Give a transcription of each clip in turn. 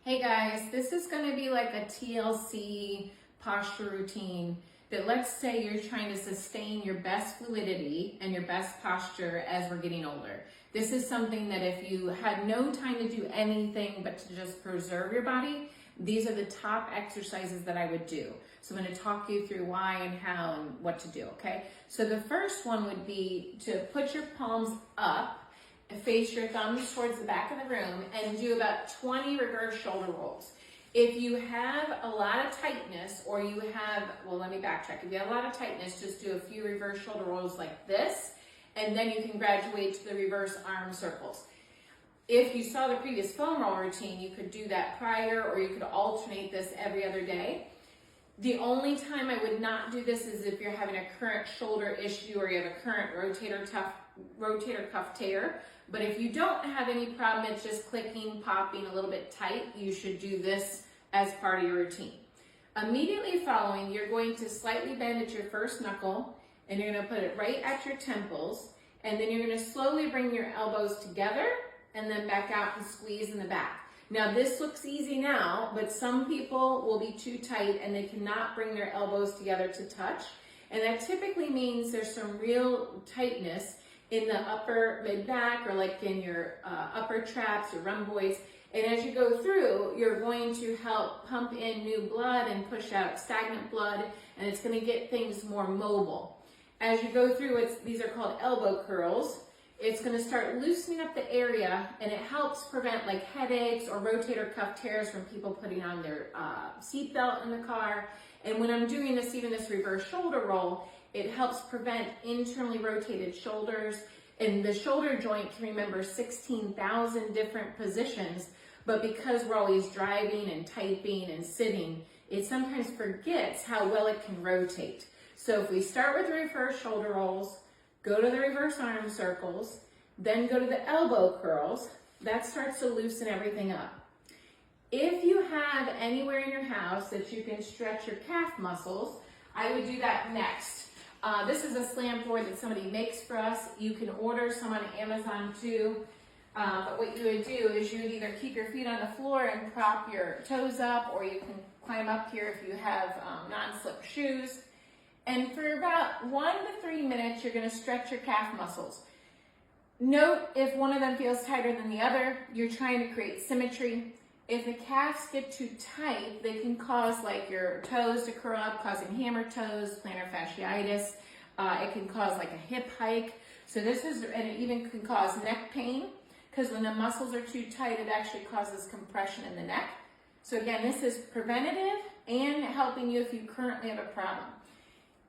Hey guys, this is going to be like a TLC posture routine that, let's say you're trying to sustain your best fluidity and your best posture as we're getting older. This is something that if you had no time to do anything but to just preserve your body, these are the top exercises that I would do. So I'm going to talk you through why and how and what to do, okay? So the first one would be to put your palms up, face your thumbs towards the back of the room, and do about 20 reverse shoulder rolls. If you have a lot of tightness, or you have, well, let me backtrack. If you have a lot of tightness, just do a few reverse shoulder rolls like this, and then you can graduate to the reverse arm circles. If you saw the previous foam roll routine, you could do that prior, or you could alternate this every other day. The only time I would not do this is if you're having a current shoulder issue or you have a current rotator cuff tear. But if you don't have any problem, it's just clicking, popping a little bit tight, you should do this as part of your routine. Immediately following, you're going to slightly bend at your first knuckle, and you're going to put it right at your temples, and then you're going to slowly bring your elbows together and then back out and squeeze in the back. Now this looks easy now, but some people will be too tight and they cannot bring their elbows together to touch. And that typically means there's some real tightness in the upper mid-back, or like in your upper traps or rhomboids. And as you go through, you're going to help pump in new blood and push out stagnant blood, and it's going to get things more mobile. As you go through, these are called elbow curls. It's going to start loosening up the area, and it helps prevent like headaches or rotator cuff tears from people putting on their seatbelt in the car. And when I'm doing this, even this reverse shoulder roll, it helps prevent internally rotated shoulders. And the shoulder joint can remember 16,000 different positions, but because we're always driving and typing and sitting, it sometimes forgets how well it can rotate. So if we start with the reverse shoulder rolls, go to the reverse arm circles, then go to the elbow curls, that starts to loosen everything up. If you have anywhere in your house that you can stretch your calf muscles, I would do that next. This is a slam board that somebody makes for us. You can order some on Amazon too. But what you would do is you would either keep your feet on the floor and prop your toes up, or you can climb up here if you have non-slip shoes. And for about 1 to 3 minutes, you're going to stretch your calf muscles. Note if one of them feels tighter than the other, you're trying to create symmetry. If the calves get too tight, they can cause like your toes to curl up, causing hammer toes, plantar fasciitis. It can cause like a hip hike. So and it even can cause neck pain, because when the muscles are too tight, it actually causes compression in the neck. So again, this is preventative and helping you if you currently have a problem.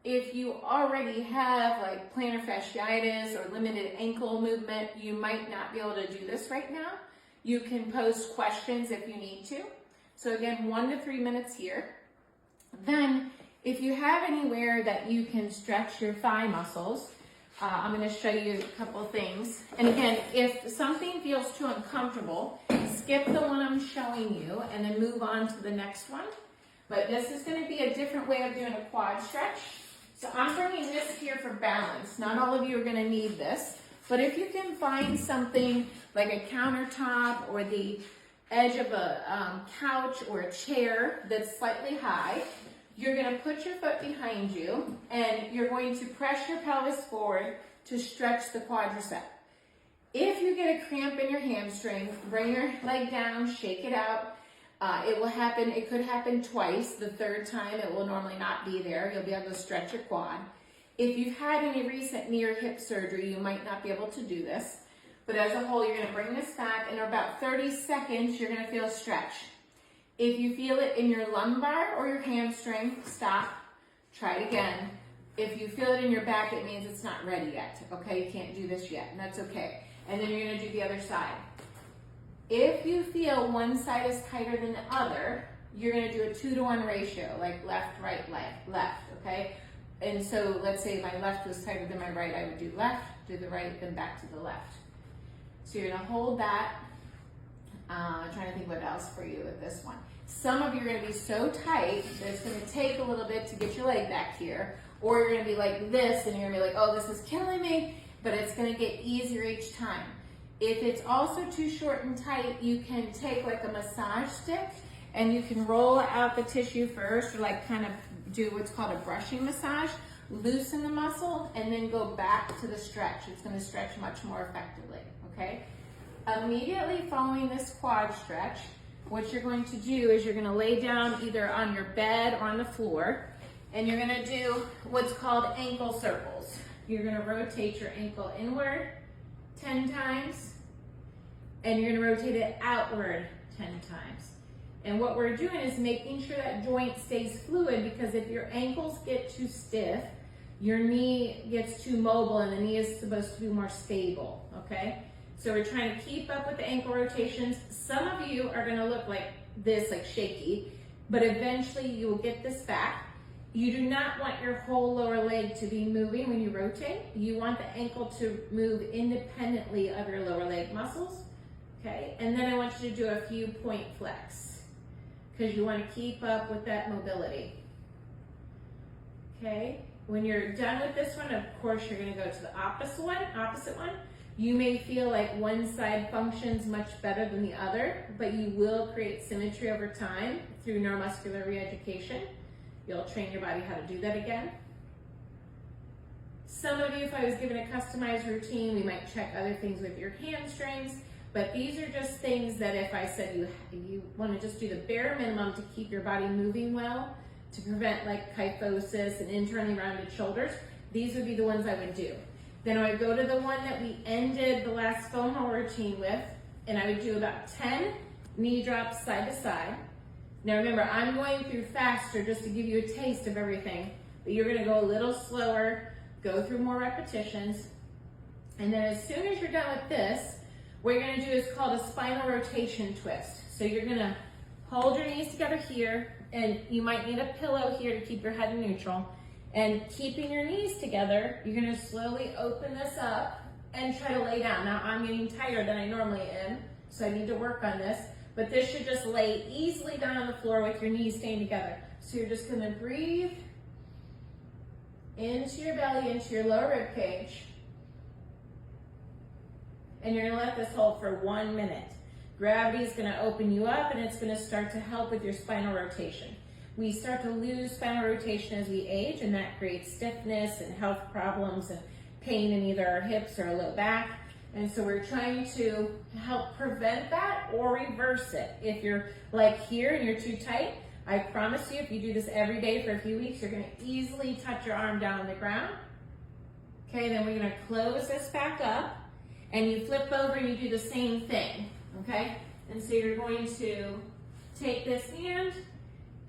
If you already have like plantar fasciitis or limited ankle movement, you might not be able to do this right now. You can post questions if you need to. So again, 1 to 3 minutes here. Then if you have anywhere that you can stretch your thigh muscles, I'm going to show you a couple of things. And again, if something feels too uncomfortable, skip the one I'm showing you and then move on to the next one. But this is going to be a different way of doing a quad stretch. So I'm bringing this here for balance. Not all of you are going to need this, but if you can find something like a countertop or the edge of a couch or a chair that's slightly high, you're going to put your foot behind you and you're going to press your pelvis forward to stretch the quadricep. If you get a cramp in your hamstring, bring your leg down, shake it out. It will happen, it could happen twice. The third time it will normally not be there. You'll be able to stretch your quad. If you've had any recent knee or hip surgery, you might not be able to do this. But as a whole, you're going to bring this back, and in about 30 seconds, you're going to feel a stretch. If you feel it in your lumbar or your hamstring, stop, try it again. If you feel it in your back, it means it's not ready yet, okay? You can't do this yet, and that's okay. And then you're going to do the other side. If you feel one side is tighter than the other, you're going to do a 2-to-1 ratio, like left, right, left, okay? And so let's say my left was tighter than my right, I would do left, do the right, then back to the left. So you're going to hold that. I'm trying to think what else for you with this one. Some of you are going to be so tight that it's going to take a little bit to get your leg back here, or you're going to be like this and you're going to be like, oh, this is killing me, but it's going to get easier each time. If it's also too short and tight, you can take like a massage stick and you can roll out the tissue first, or like kind of do what's called a brushing massage, loosen the muscle, and then go back to the stretch. It's going to stretch much more effectively, okay? Immediately following this quad stretch, what you're going to do is you're going to lay down either on your bed or on the floor, and you're going to do what's called ankle circles. You're going to rotate your ankle inward 10 times, and you're going to rotate it outward 10 times. And what we're doing is making sure that joint stays fluid, because if your ankles get too stiff, your knee gets too mobile, and the knee is supposed to be more stable, okay? So we're trying to keep up with the ankle rotations. Some of you are gonna look like this, like shaky, but eventually you will get this back. You do not want your whole lower leg to be moving when you rotate. You want the ankle to move independently of your lower leg muscles, okay? And then I want you to do a few point flex, because you want to keep up with that mobility, okay? When you're done with this one, of course, you're gonna go to the opposite one. You may feel like one side functions much better than the other, but you will create symmetry over time through neuromuscular re-education. You'll train your body how to do that again. Some of you, if I was given a customized routine, we might check other things with your hamstrings, but these are just things that if I said you want to just do the bare minimum to keep your body moving well, to prevent like kyphosis and internally rounded shoulders, these would be the ones I would do. Then I would go to the one that we ended the last foam roll routine with, and I would do about 10 knee drops side to side. Now remember, I'm going through faster just to give you a taste of everything, but you're gonna go a little slower, go through more repetitions, and then as soon as you're done with this, what you're gonna do is called a spinal rotation twist. So you're gonna hold your knees together here, and you might need a pillow here to keep your head in neutral. And keeping your knees together, you're gonna slowly open this up and try to lay down. Now I'm getting tighter than I normally am, so I need to work on this, but this should just lay easily down on the floor with your knees staying together. So you're just gonna breathe into your belly, into your lower rib cage, and you're gonna let this hold for 1 minute. Gravity is gonna open you up, and it's gonna start to help with your spinal rotation. We start to lose spinal rotation as we age, and that creates stiffness and health problems and pain in either our hips or our low back. And so we're trying to help prevent that or reverse it. If you're like here and you're too tight, I promise you, if you do this every day for a few weeks, you're gonna easily touch your arm down on the ground. Okay, then we're gonna close this back up, and you flip over and you do the same thing, okay? And so you're going to take this hand,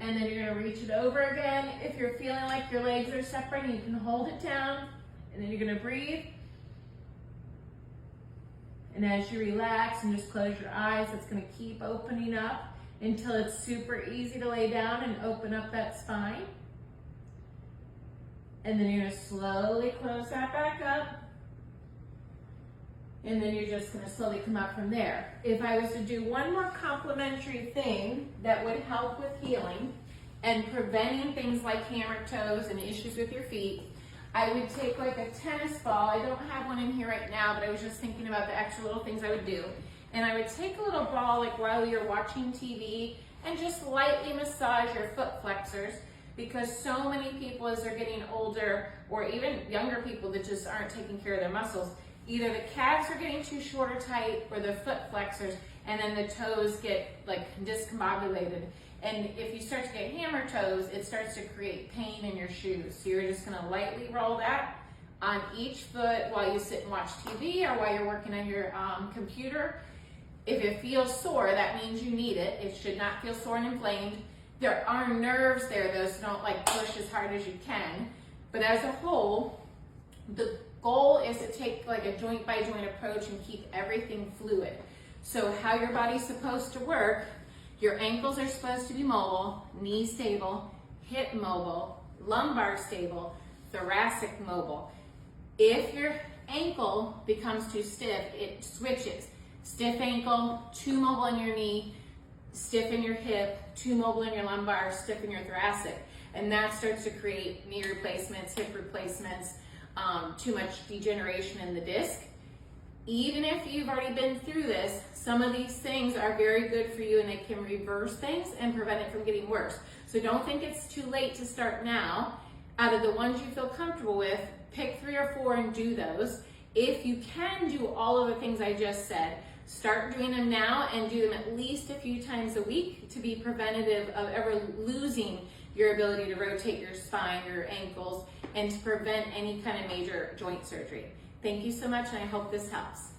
and then you're gonna reach it over again. If you're feeling like your legs are separating, you can hold it down, and then you're gonna breathe. And as you relax and just close your eyes, it's gonna keep opening up until it's super easy to lay down and open up that spine. And then you're gonna slowly close that back up. And then you're just gonna slowly come up from there. If I was to do one more complementary thing that would help with healing and preventing things like hammer toes and issues with your feet, I would take like a tennis ball. I don't have one in here right now, but I was just thinking about the extra little things I would do. And I would take a little ball like while you're watching TV and just lightly massage your foot flexors, because so many people as they're getting older, or even younger people that just aren't taking care of their muscles, either the calves are getting too short or tight, or the foot flexors, and then the toes get like discombobulated. And if you start to get hammer toes, it starts to create pain in your shoes. So you're just gonna lightly roll that on each foot while you sit and watch TV or while you're working on your computer. If it feels sore, that means you need it. It should not feel sore and inflamed. There are nerves there though, so don't like push as hard as you can. But as a whole, the goal is to take like a joint by joint approach and keep everything fluid. So how your body's supposed to work, your ankles are supposed to be mobile, knee stable, hip mobile, lumbar stable, thoracic mobile. If your ankle becomes too stiff, it switches. Stiff ankle, too mobile in your knee, stiff in your hip, too mobile in your lumbar, stiff in your thoracic. And that starts to create knee replacements, hip replacements, too much degeneration in the disc. Even if you've already been through this, some of these things are very good for you and they can reverse things and prevent it from getting worse. So don't think it's too late to start now. Out of the ones you feel comfortable with, pick 3 or 4 and do those. If you can do all of the things I just said, start doing them now and do them at least a few times a week to be preventative of ever losing your ability to rotate your spine, your ankles, and to prevent any kind of major joint surgery. Thank you so much, and I hope this helps.